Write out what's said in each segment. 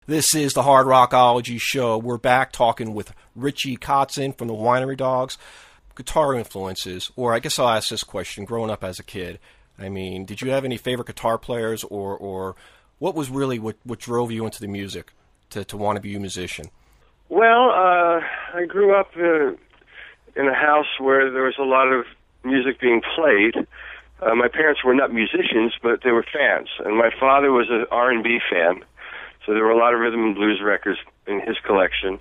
This is the Hard Rockology Show. We're back talking with Richie Kotzen from the Winery Dogs. Guitar influences, or I guess I'll ask this question, growing up as a kid, I mean, did you have any favorite guitar players, or what was really what drove you into the music to want to be a musician? Well, I grew up in a house where there was a lot of music being played. My parents were not musicians, but they were fans, and my father was an R&B fan. So there were a lot of rhythm and blues records in his collection.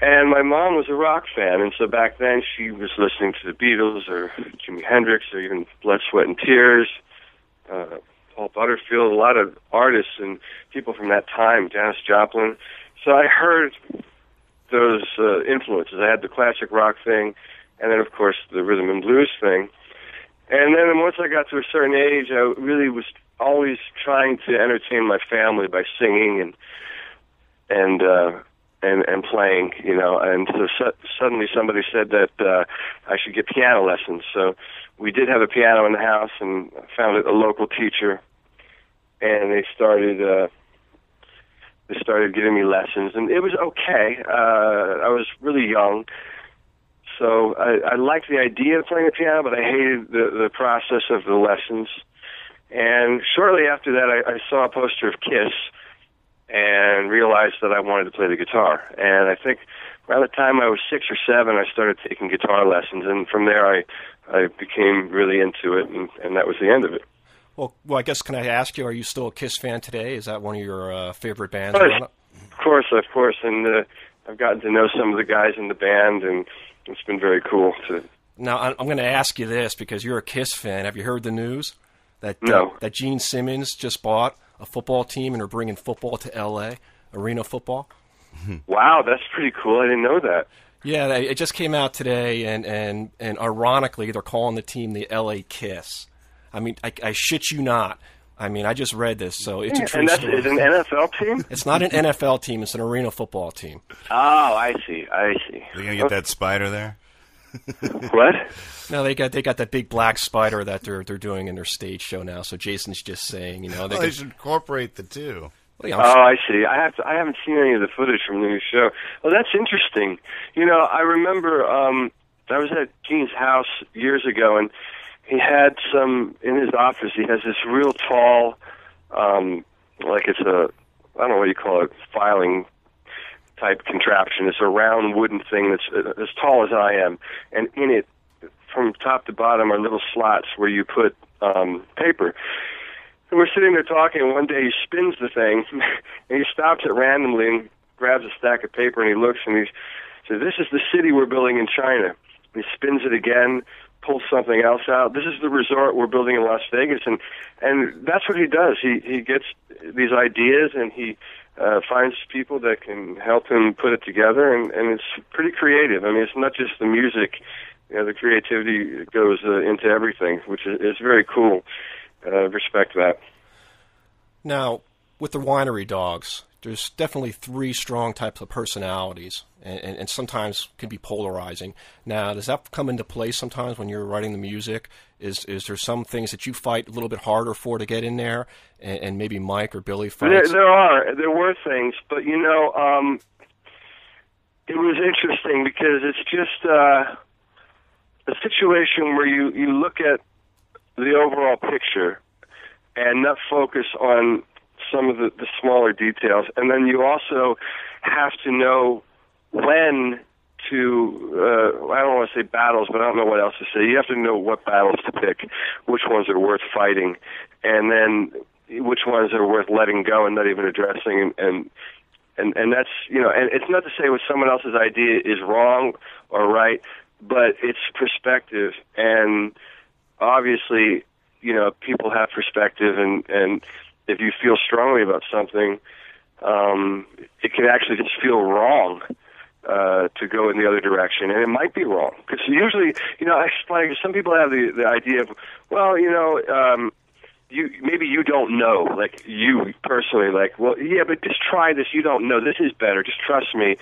And my mom was a rock fan, and so back then she was listening to the Beatles or Jimi Hendrix or even Blood, Sweat, and Tears, Paul Butterfield, a lot of artists and people from that time, Janis Joplin. So I heard those influences. I had the classic rock thing, and then, of course, the rhythm and blues thing. And then once I got to a certain age, I really was always trying to entertain my family by singing and playing, you know. And so suddenly somebody said that I should get piano lessons. So we did have a piano in the house, and I found a local teacher, and they started giving me lessons, and it was okay. I was really young. So I liked the idea of playing the piano, but I hated the process of the lessons. And shortly after that, I saw a poster of Kiss and realized that I wanted to play the guitar. And I think around the time I was 6 or 7, I started taking guitar lessons. And from there, I became really into it, and that was the end of it. Well, I guess, can I ask you, are you still a Kiss fan today? Is that one of your favorite bands? Of course. And I've gotten to know some of the guys in the band, and it's been very cool. Now, I'm going to ask you this because you're a Kiss fan. Have you heard the news that that Gene Simmons just bought a football team and are bringing football to L.A., arena football? Wow, that's pretty cool. I didn't know that. Yeah, it just came out today, and ironically, they're calling the team the L.A. Kiss. I mean, I shit you not. I mean, I just read this, so it's a true story. It's an NFL team? It's not an NFL team. It's an arena football team. Oh, I see. Are you going to get that spider there? What? No, they got that big black spider that they're doing in their stage show now. So Jason's just saying, you know, they should incorporate the two. Well, yeah, I see. I haven't seen any of the footage from the new show. Well, that's interesting. You know, I remember I was at Gene's house years ago, and he had some in his office. He has this real tall, like it's a, I don't know what you call it, filing type contraption. It's a round wooden thing that's as tall as I am, and in it, from top to bottom, are little slots where you put paper. And we're sitting there talking, and one day he spins the thing, and he stops it randomly and grabs a stack of paper, and he looks, and he says, "This is the city we're building in China." And he spins it again, pulls something else out. "This is the resort we're building in Las Vegas," and that's what he does. He gets these ideas, and he finds people that can help him put it together, and it's pretty creative. I mean, it's not just the music. You know, the creativity goes into everything, which is very cool. Respect that. Now, with the Winery Dogs, there's definitely 3 strong types of personalities, and sometimes can be polarizing. Now, does that come into play sometimes when you're writing the music? Is there some things that you fight a little bit harder for to get in there, and maybe Mike or Billy fights? There were things, but you know, it was interesting because it's just a situation where you look at the overall picture and not focus on some of the smaller details. And then you also have to know when to, I don't want to say battles, but I don't know what else to say. You have to know what battles to pick, which ones are worth fighting, and then which ones are worth letting go and not even addressing. And that's, you know, and it's not to say what someone else's idea is wrong or right, but it's perspective. And obviously, you know, people have perspective, and if you feel strongly about something, it can actually just feel wrong to go in the other direction, and it might be wrong. Because usually, you know, some people have the idea of, well, you know, maybe you don't know, like you personally, like, well, yeah, but just try this. You don't know. This is better. Just trust me.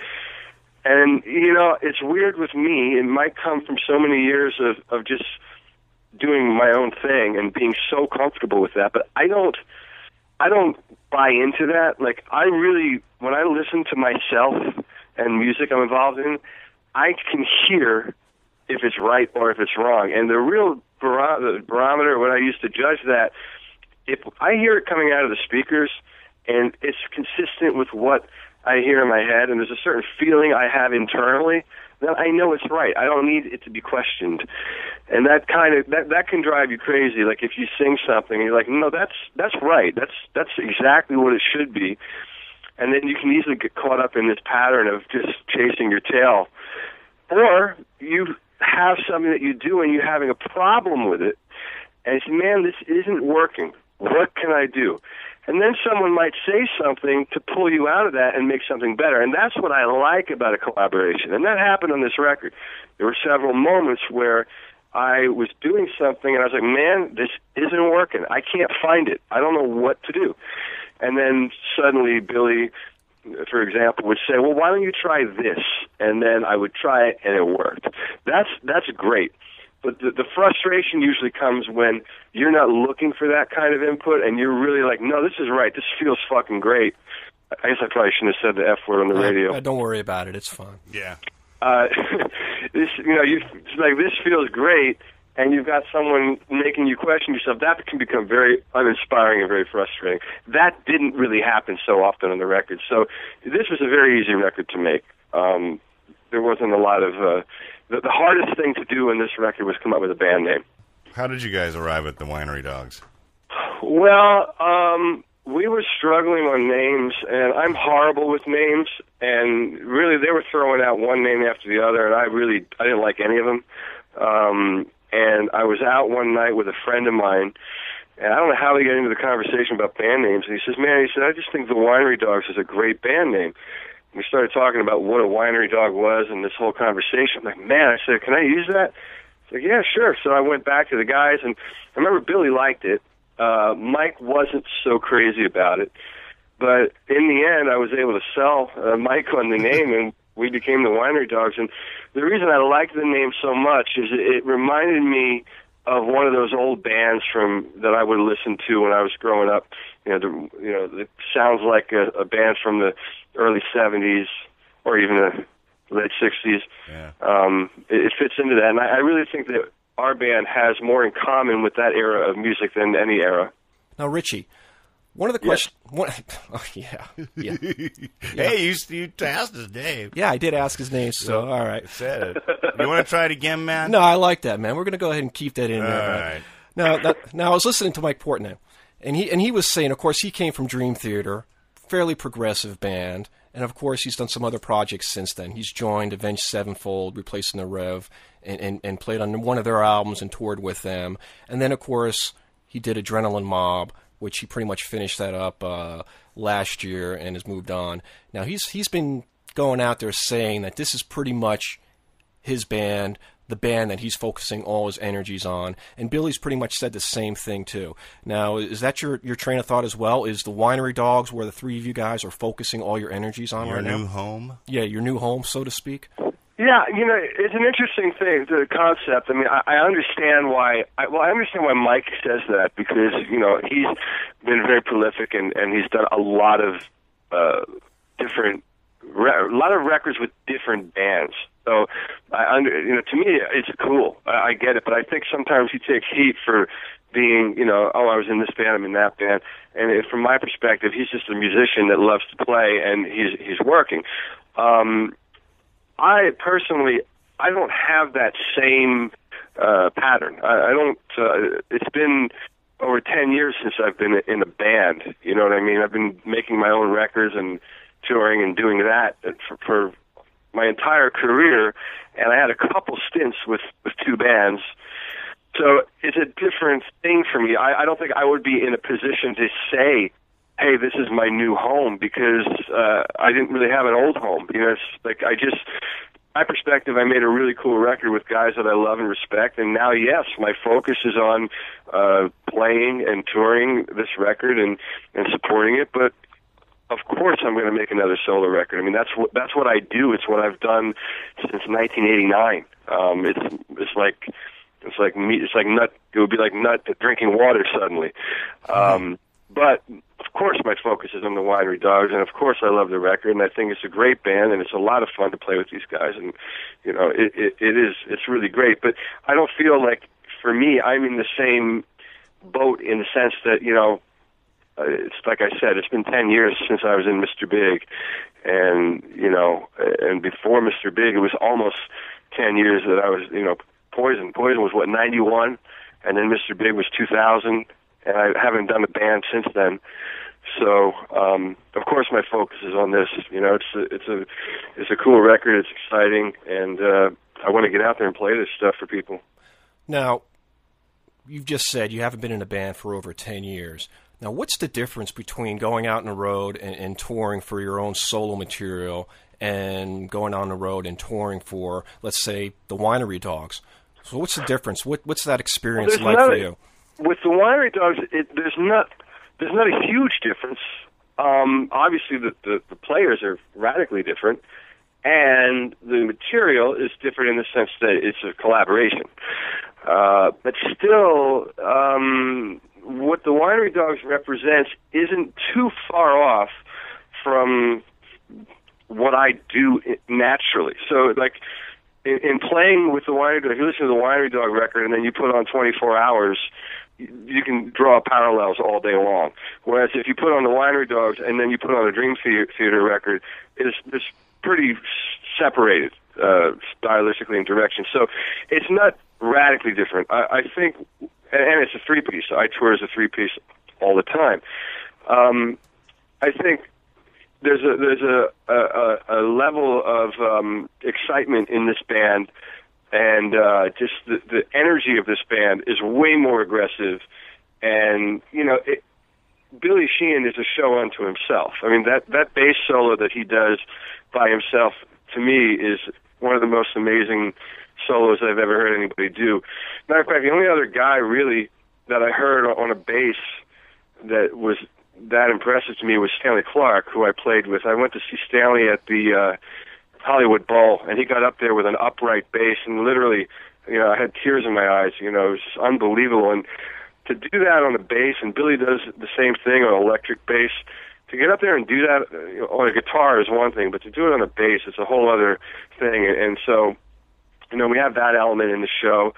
And, you know, it's weird with me. It might come from so many years of just doing my own thing and being so comfortable with that. But I don't I don't buy into that. Like, I really, when I listen to myself and music I'm involved in, I can hear if it's right or if it's wrong. And the real barometer, what I use to judge that, if I hear it coming out of the speakers and it's consistent with what I hear in my head, and there's a certain feeling I have internally, then I know it's right. I don't need it to be questioned. And that kind of that can drive you crazy. Like, if you sing something and you're like, no, that's right. That's exactly what it should be. And then you can easily get caught up in this pattern of just chasing your tail. Or you have something that you do and you're having a problem with it, and you say, man, this isn't working. What can I do? And then someone might say something to pull you out of that and make something better. And that's what I like about a collaboration. And that happened on this record. There were several moments where I was doing something and I was like, man, this isn't working. I can't find it. I don't know what to do. And then suddenly Billy, for example, would say, well, why don't you try this? And then I would try it and it worked. That's great. But the frustration usually comes when you're not looking for that kind of input and you're really like, no, this is right. This feels fucking great. I guess I probably shouldn't have said the F word on the radio. Don't worry about it. It's fun. Yeah. It's like, this feels great, and you've got someone making you question yourself. That can become very uninspiring and very frustrating. That didn't really happen so often on the record. So this was a very easy record to make. There wasn't a lot of... The hardest thing to do in this record was come up with a band name. How did you guys arrive at the Winery Dogs? Well, we were struggling on names, and I'm horrible with names, and really they were throwing out one name after the other, and I didn't like any of them. And I was out one night with a friend of mine, and I don't know how we got into the conversation about band names, and he says, I just think the Winery Dogs is a great band name. We started talking about what a winery dog was and this whole conversation. I'm like, man, I said, can I use that? He's like, yeah, sure. So I went back to the guys, and I remember Billy liked it. Mike wasn't so crazy about it. But in the end, I was able to sell Mike on the name, and we became the Winery Dogs. And the reason I liked the name so much is it reminded me of one of those old bands that I would listen to when I was growing up. It sounds like a band from the early 70s or even the late 60s. Yeah. It fits into that, and I really think that our band has more in common with that era of music than any era. Now, Richie, one of the questions... Yeah. Hey, you asked his name. Yeah, I did ask his name, so all right. Said it. You want to try it again, man? No, I like that, man. We're going to go ahead and keep that in there. All right. Now, I was listening to Mike Portnoy, and he was saying, of course, he came from Dream Theater, fairly progressive band, and of course he's done some other projects since then. He's joined Avenged Sevenfold, replacing the Rev, and played on one of their albums and toured with them. And then, of course, he did Adrenaline Mob, which he pretty much finished that up last year and has moved on. Now, he's been going out there saying that this is pretty much his band, the band that he's focusing all his energies on. And Billy's pretty much said the same thing, too. Now, is that your train of thought as well? Is the Winery Dogs where the three of you guys are focusing all your energies on right now? Your new home? Yeah, your new home, so to speak. Yeah, it's an interesting thing, the concept. I mean, I understand why. I understand why Mike says that, because he's been very prolific and he's done a lot of a lot of records with different bands. So, to me, it's cool. I get it, but I think sometimes he takes heat for being, I was in this band, I'm in that band, and from my perspective, he's just a musician that loves to play, and he's working. I personally, I don't have that same pattern. I don't. It's been over 10 years since I've been in a band. You know what I mean? I've been making my own records and touring and doing that for my entire career, and I had a couple stints with two bands. So it's a different thing for me. I don't think I would be in a position to say, hey, this is my new home, because I didn't really have an old home. It's like my perspective, I made a really cool record with guys that I love and respect, and now, yes, my focus is on playing and touring this record and supporting it, but of course I'm going to make another solo record. I mean, that's what I do. It's what I've done since 1989. It's like meat. It's like nut. It would be like nut drinking water suddenly. But of course my focus is on the Winery Dogs, and of course I love the record, and I think it's a great band, and it's a lot of fun to play with these guys, and it's really great. But I don't feel like, for me, I'm in the same boat in the sense that, it's like I said, it's been 10 years since I was in Mr. Big, and and before Mr. Big, it was almost 10 years that I was, Poison. Poison was 91, and then Mr. Big was 2000, and I haven't done a band since then. So, of course, my focus is on this. It's a cool record. It's exciting, and I want to get out there and play this stuff for people. Now, you've just said you haven't been in a band for over 10 years. Now, what's the difference between going out on the road and touring for your own solo material and going on the road and touring for, let's say, the Winery Dogs? So what's the difference? What's that experience like for you? With the Winery Dogs, there's not a huge difference. Obviously, the players are radically different, and the material is different in the sense that it's a collaboration. But still, what the Winery Dogs represents isn't too far off from what I do naturally. So, like, in playing with the Winery Dog, if you listen to the Winery Dog record and then you put on 24 Hours, you can draw parallels all day long. Whereas if you put on the Winery Dogs and then you put on a Dream Theater record, it's pretty separated stylistically in direction. So it's not radically different. I think, and it's a three-piece. I tour as a three-piece all the time. I think there's a level of excitement in this band, and just the energy of this band is way more aggressive. And Billy Sheehan is a show unto himself. I mean, that bass solo that he does by himself, to me, is one of the most amazing solos I've ever heard anybody do. Matter of fact, the only other guy really that I heard on a bass that was that impressive to me was Stanley Clark, who I played with. I went to see Stanley at the Hollywood Bowl, and he got up there with an upright bass, and literally, I had tears in my eyes. It was just unbelievable. And to do that on a bass, and Billy does the same thing on electric bass, to get up there and do that on a guitar is one thing, but to do it on a bass, it's a whole other thing. And so, we have that element in the show.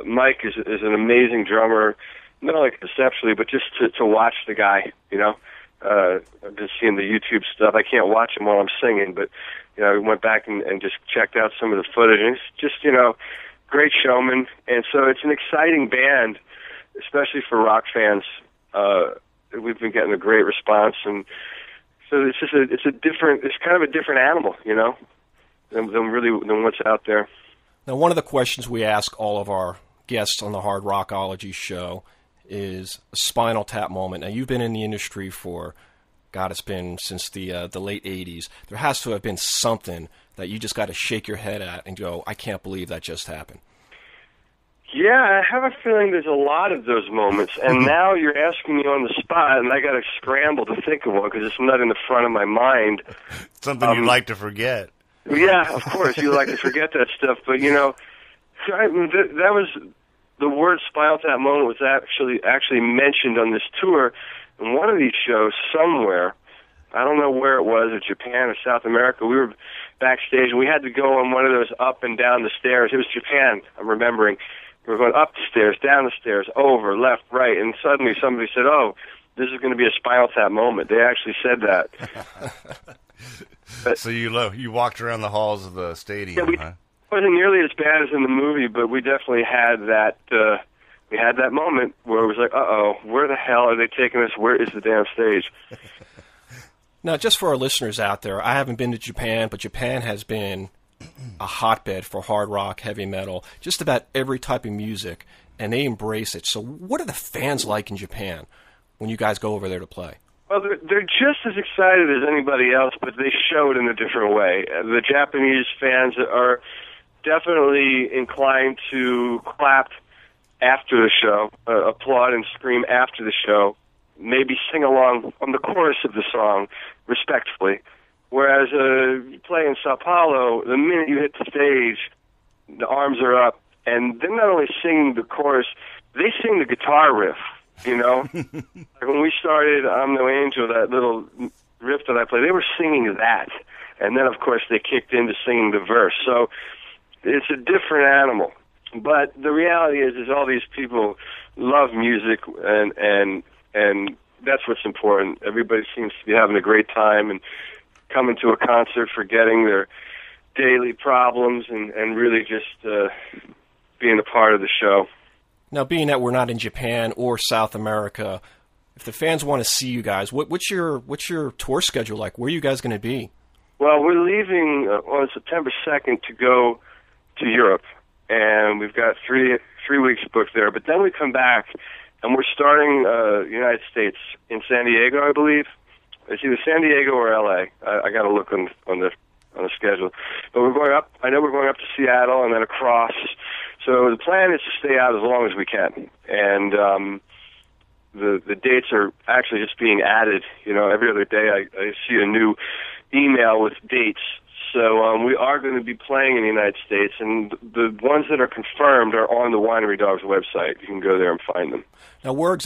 Mike is an amazing drummer, not only conceptually, but just to watch the guy, I've been seeing the YouTube stuff. I can't watch him while I'm singing, but, I went back and just checked out some of the footage, and it's just, great showman. And so it's an exciting band, especially for rock fans. We've been getting a great response, and so it's just it's kind of a different animal, than what's out there. Now, one of the questions we ask all of our guests on the Hard Rockology show is a Spinal Tap moment. Now, you've been in the industry for, God, it's been since the late 80s. There has to have been something that you just got to shake your head at and go, I can't believe that just happened. Yeah, I have a feeling there's a lot of those moments, and now you're asking me on the spot, and I got to scramble to think of one because it's not in the front of my mind. Something you'd like to forget. Yeah, of course, you like to forget that stuff, but that was the word Spinal Tap moment was actually mentioned on this tour in one of these shows somewhere. I don't know where it was, or Japan or South America. We were backstage, and we had to go on one of those up and down the stairs. It was Japan, I'm remembering. We were going up the stairs, down the stairs, over, left, right, and suddenly somebody said, "Oh, this is going to be a Spinal Tap moment." They actually said that. So you walked around the halls of the stadium, huh? It wasn't nearly as bad as in the movie, but we definitely had that. We had that moment where it was like, "Uh-oh, where the hell are they taking us? Where is the damn stage?" Now, just for our listeners out there, I haven't been to Japan, but Japan has been a hotbed for hard rock, heavy metal, just about every type of music, and they embrace it. So what are the fans like in Japan when you guys go over there to play? Well, they're just as excited as anybody else, but they show it in a different way. The Japanese fans are definitely inclined to clap after the show, applaud and scream after the show, maybe sing along on the chorus of the song respectfully. Whereas you play in Sao Paulo, the minute you hit the stage, the arms are up, and they're not only singing the chorus, they sing the guitar riff you know? Like when we started I'm No Angel, that little riff that I played, they were singing that. And then, of course, they kicked into singing the verse. So it's a different animal. But the reality is all these people love music, and that's what's important. Everybody seems to be having a great time and coming to a concert, forgetting their daily problems, and really just being a part of the show. Now, being that we're not in Japan or South America, if the fans want to see you guys, what's your tour schedule like? Where are you guys going to be? Well, we're leaving on September 2nd to go to Europe, and we've got three weeks booked there. But then we come back, and we're starting United States in San Diego, I believe. It's either San Diego or L.A. I got to look on the schedule. But we're going up. I know we're going up to Seattle and then across. So the plan is to stay out as long as we can, and the dates are actually just being added. You know, every other day I see a new email with dates. So we are going to be playing in the United States, and the ones that are confirmed are on the Winery Dogs website. You can go there and find them. Now, what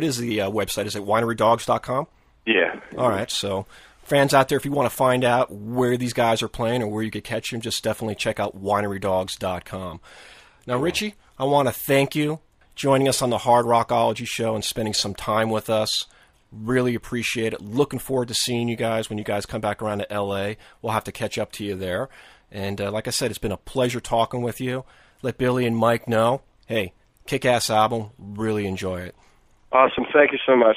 is the website? Is it winerydogs.com? Yeah. All right, so fans out there, if you want to find out where these guys are playing or where you could catch them, just definitely check out winerydogs.com. Now, Richie, I want to thank you joining us on the Hard Rockology show and spending some time with us. Really appreciate it. Looking forward to seeing you guys when you guys come back around to L.A. We'll have to catch up to you there. And like I said, it's been a pleasure talking with you. Let Billy and Mike know, hey, kick-ass album. Really enjoy it. Awesome. Thank you so much.